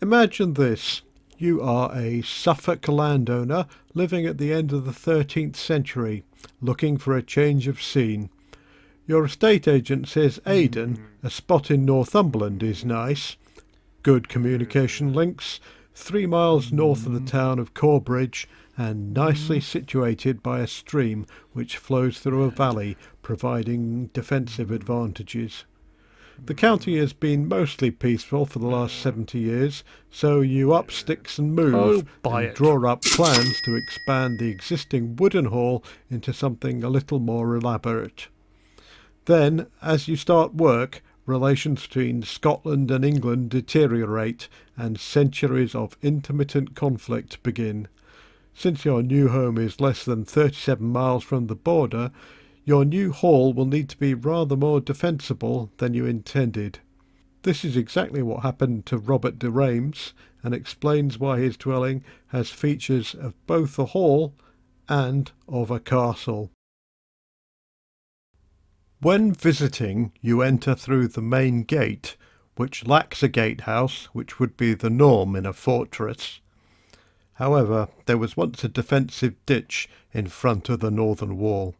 Imagine this. You are a Suffolk landowner living at the end of the 13th century, looking for a change of scene. Your estate agent says Aydon, a spot in Northumberland, is nice. Good communication links, 3 miles north of the town of Corbridge and nicely situated by a stream which flows through a valley, providing defensive advantages. The county has been mostly peaceful for the last 70 years, so you up sticks and move Oh, buy and it. draw up plans to expand the existing wooden hall into something a little more elaborate. Then, as you start work, relations between Scotland and England deteriorate and centuries of intermittent conflict begin. Since your new home is less than 37 miles from the border, your new hall will need to be rather more defensible than you intended. This is exactly what happened to Robert de Reims and explains why his dwelling has features of both a hall and of a castle. When visiting, you enter through the main gate, which lacks a gatehouse, which would be the norm in a fortress. However, there was once a defensive ditch in front of the northern wall.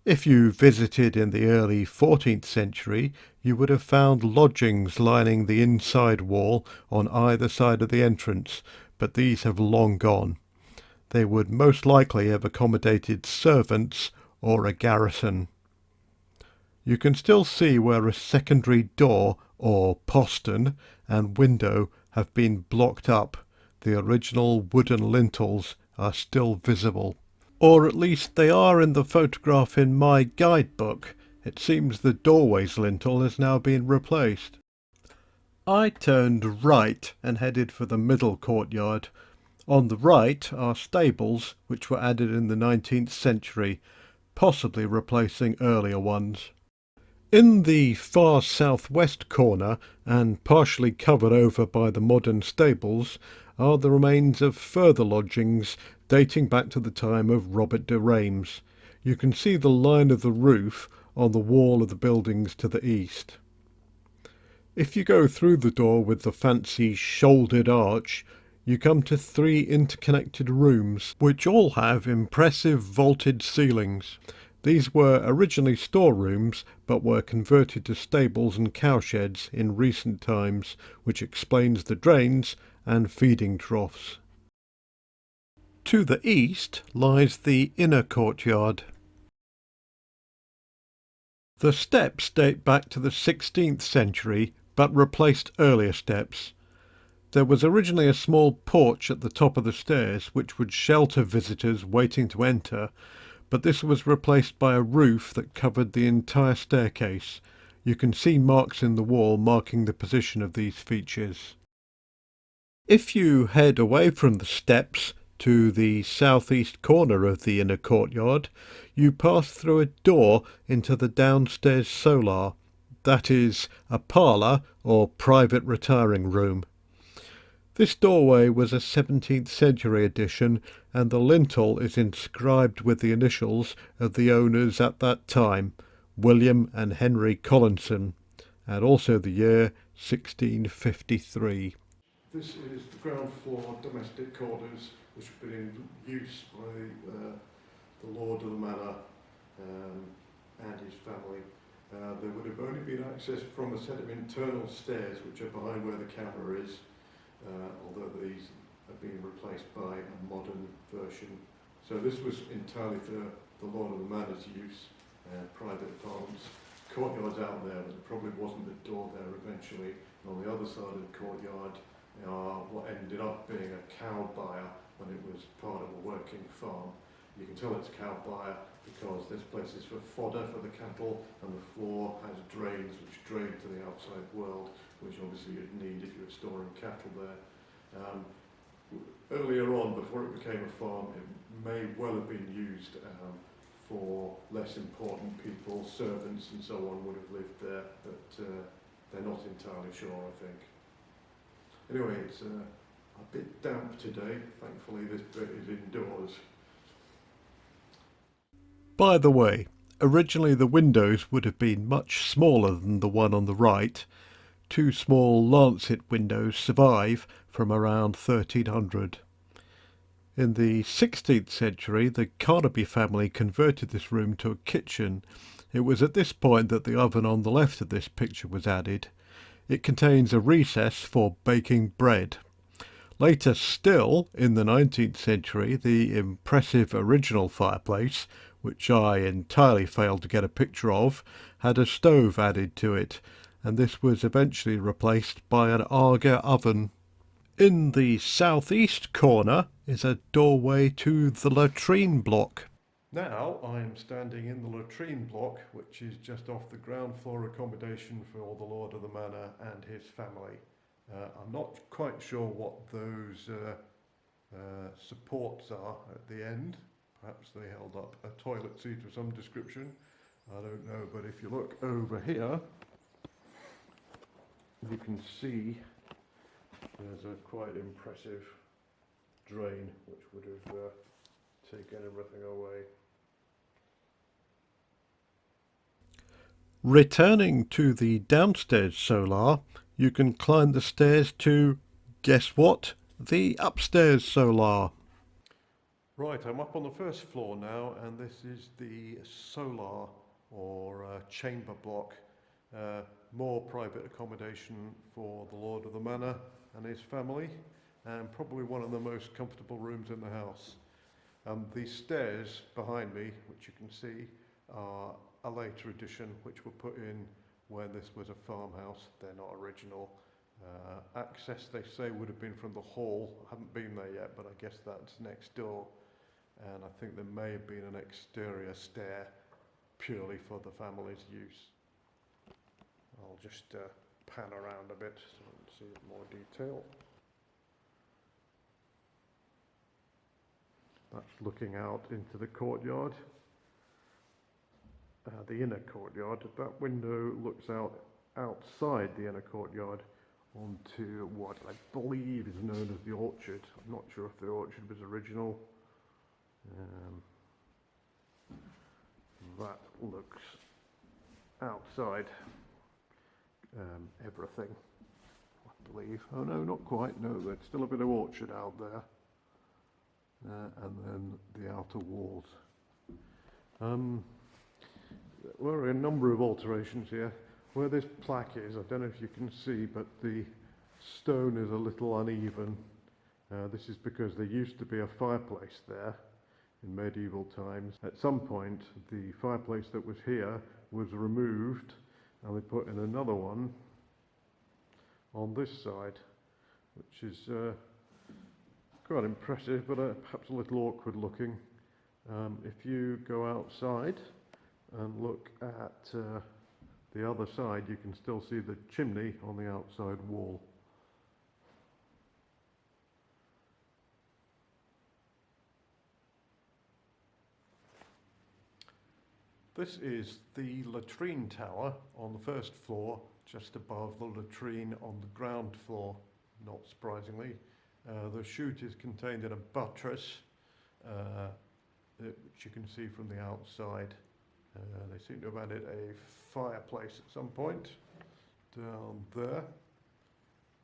If you visited in the early 14th century, you would have found lodgings lining the inside wall on either side of the entrance, but these have long gone. They would most likely have accommodated servants or a garrison. You can still see where a secondary door, or postern, and window have been blocked up. The original wooden lintels are still visible. Or at least they are in the photograph in my guidebook. It seems the doorway's lintel has now been replaced. I turned right and headed for the middle courtyard. On the right are stables which were added in the 19th century, possibly replacing earlier ones. In the far southwest corner, and partially covered over by the modern stables, are the remains of further lodgings dating back to the time of Robert de Reims. You can see the line of the roof on the wall of the buildings to the east. If you go through the door with the fancy shouldered arch, you come to 3 interconnected rooms, which all have impressive vaulted ceilings. These were originally storerooms, but were converted to stables and cowsheds in recent times, which explains the drains and feeding troughs. To the east lies the inner courtyard. The steps date back to the 16th century, but replaced earlier steps. There was originally a small porch at the top of the stairs, which would shelter visitors waiting to enter, but this was replaced by a roof that covered the entire staircase. You can see marks in the wall marking the position of these features. If you head away from the steps to the southeast corner of the inner courtyard, you pass through a door into the downstairs solar, that is, a parlour or private retiring room. This doorway was a 17th century addition, and the lintel is inscribed with the initials of the owners at that time, William and Henry Collinson, and also the year 1653. This is the ground floor domestic quarters, which have been in use by the lord of the manor and his family. There would have only been accessed from a set of internal stairs, which are behind where the camera is, although these have been replaced by a modern version. So this was entirely for the lord of the manor's use, private apartments. Courtyards out there, but there probably wasn't a door there eventually. And on the other side of the courtyard are what ended up being a cow byre when it was part of a working farm. You can tell it's cow byre because there's places for fodder for the cattle, and the floor has drains which drain to the outside world, which obviously you'd need if you were storing cattle there. Earlier on, before it became a farm, it may well have been used for less important people, servants and so on would have lived there, but they're not entirely sure, I think. Anyway, it's a bit damp today. Thankfully this bit is indoors. By the way, originally the windows would have been much smaller than the one on the right. two small lancet windows survive from around 1300. In the 16th century, the Carnaby family converted this room to a kitchen. It was at this point that the oven on the left of this picture was added. It contains a recess for baking bread. Later still, in the 19th century, the impressive original fireplace, which I entirely failed to get a picture of, had a stove added to it, and this was eventually replaced by an Aga oven. In the southeast corner is a doorway to the latrine block. Now I'm standing in the latrine block, which is just off the ground floor accommodation for the Lord of the Manor and his family. I'm not quite sure what those supports are at the end. Perhaps they held up a toilet seat of some description. I don't know, but if you look over here, you can see there's a quite impressive drain which would have taken everything away. Returning to the downstairs solar, you can climb the stairs to, guess what, the upstairs solar. Right, I'm up on the first floor now, and this is the solar or chamber block. More private accommodation for the Lord of the Manor and his family, and probably one of the most comfortable rooms in the house. These stairs behind me, which you can see, are a later addition which were put in when this was a farmhouse. They're not original. Access, they say, would have been from the hall. I haven't been there yet, but I guess that's next door. And I think there may have been an exterior stair purely for the family's use. I'll just pan around a bit so you can see it in more detail. That's looking out into the courtyard. The inner courtyard. That window looks out outside the inner courtyard onto what I believe is known as the orchard. I'm not sure if the orchard was original. That looks outside everything, I believe. Oh no, not quite. No, there's still a bit of orchard out there. And then the outer walls. There are a number of alterations here. Where this plaque is, I don't know if you can see, but the stone is a little uneven. This is because there used to be a fireplace there in medieval times. At some point, the fireplace that was here was removed, and they put in another one on this side, which is quite impressive, but perhaps a little awkward looking. If you go outside and look at the other side, you can still see the chimney on the outside wall. This is the latrine tower on the first floor, just above the latrine on the ground floor, not surprisingly. The chute is contained in a buttress, which you can see from the outside. They seem to have added a fireplace at some point down there.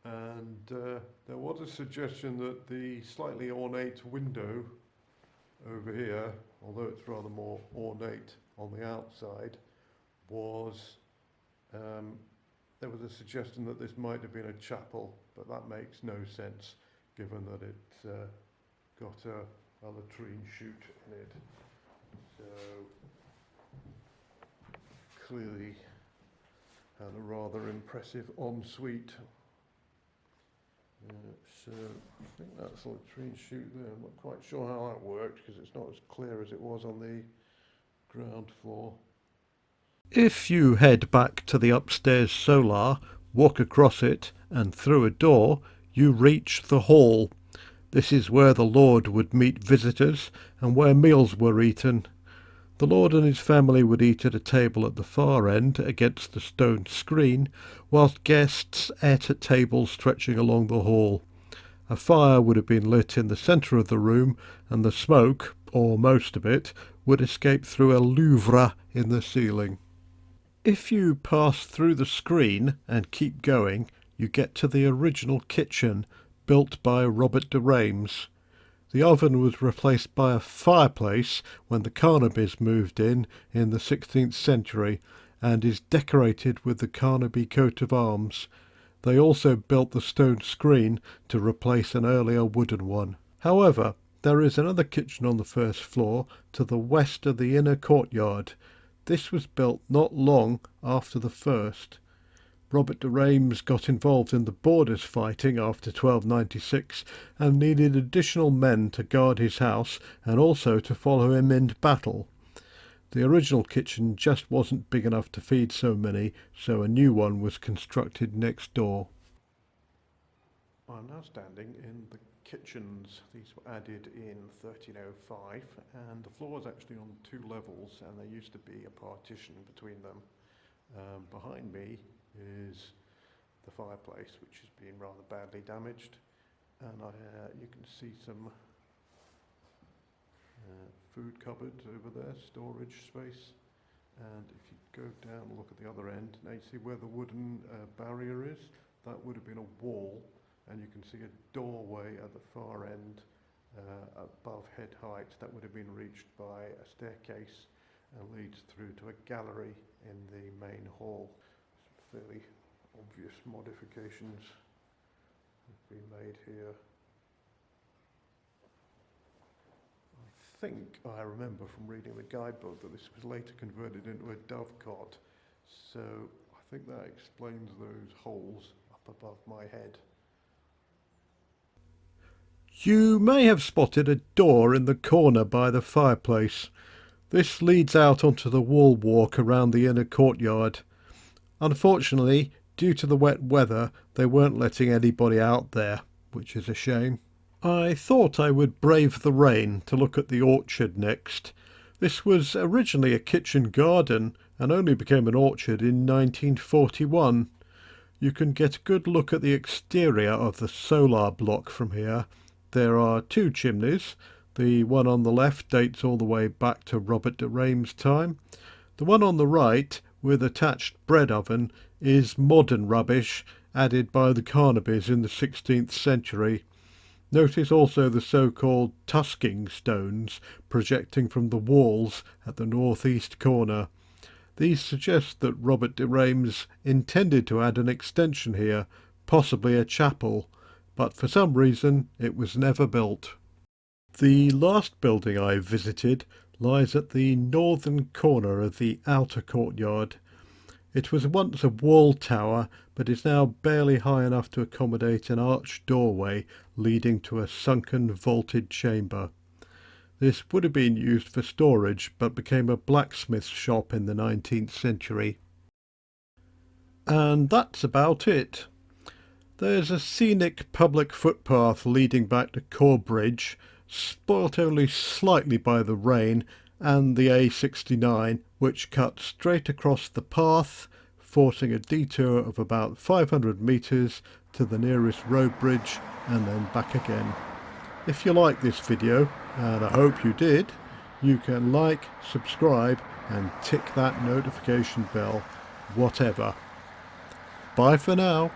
And there was a suggestion that the slightly ornate window over here, although it's rather more ornate on the outside, was there was a suggestion that this might have been a chapel, but that makes no sense given that it's got a latrine chute in it. So clearly had a rather impressive ensuite. So I think that's the latrine chute there. I'm not quite sure how that worked because it's not as clear as it was on the ground floor. If you head back to the upstairs solar, walk across it and through a door, you reach the hall. This is where the Lord would meet visitors and where meals were eaten. The Lord and his family would eat at a table at the far end against the stone screen, whilst guests ate at tables stretching along the hall. A fire would have been lit in the centre of the room, and the smoke, or most of it, would escape through a louvre in the ceiling. If you pass through the screen and keep going, you get to the original kitchen built by Robert de Reims. The oven was replaced by a fireplace when the Carnabys moved in the 16th century and is decorated with the Carnaby coat of arms. They also built the stone screen to replace an earlier wooden one. However, there is another kitchen on the first floor to the west of the inner courtyard. This was built not long after the first. Robert de Reims got involved in the borders fighting after 1296 and needed additional men to guard his house and also to follow him into battle. The original kitchen just wasn't big enough to feed so many, so a new one was constructed next door. I'm now standing in the kitchens. These were added in 1305 and the floor is actually on 2 levels and there used to be a partition between them. Behind me is the fireplace, which has been rather badly damaged, and you can see some food cupboards over there, storage space, and if you go down and look at the other end, now you see where the wooden barrier is, that would have been a wall, and you can see a doorway at the far end above head height that would have been reached by a staircase and leads through to a gallery in the main hall. Some fairly obvious modifications have been made here. I think I remember from reading the guidebook that this was later converted into a dovecot, so I think that explains those holes up above my head. You may have spotted a door in the corner by the fireplace. This leads out onto the wall walk around the inner courtyard. Unfortunately, due to the wet weather, they weren't letting anybody out there, which is a shame. I thought I would brave the rain to look at the orchard next. This was originally a kitchen garden and only became an orchard in 1941. You can get a good look at the exterior of the solar block from here. There are 2 chimneys. The one on the left dates all the way back to Robert de Reims' time. The one on the right, with attached bread oven, is modern rubbish added by the Carnabys in the 16th century. Notice also the so-called tusking stones projecting from the walls at the northeast corner. These suggest that Robert de Reims intended to add an extension here, possibly a chapel, but for some reason it was never built. The last building I visited lies at the northern corner of the outer courtyard. It was once a wall tower, but is now barely high enough to accommodate an arched doorway leading to a sunken vaulted chamber. This would have been used for storage, but became a blacksmith's shop in the 19th century. And that's about it. There's a scenic public footpath leading back to Corbridge, spoilt only slightly by the rain, and the A69, which cuts straight across the path, forcing a detour of about 500 metres to the nearest road bridge and then back again. If you like this video, and I hope you did, you can like, subscribe and tick that notification bell, whatever. Bye for now.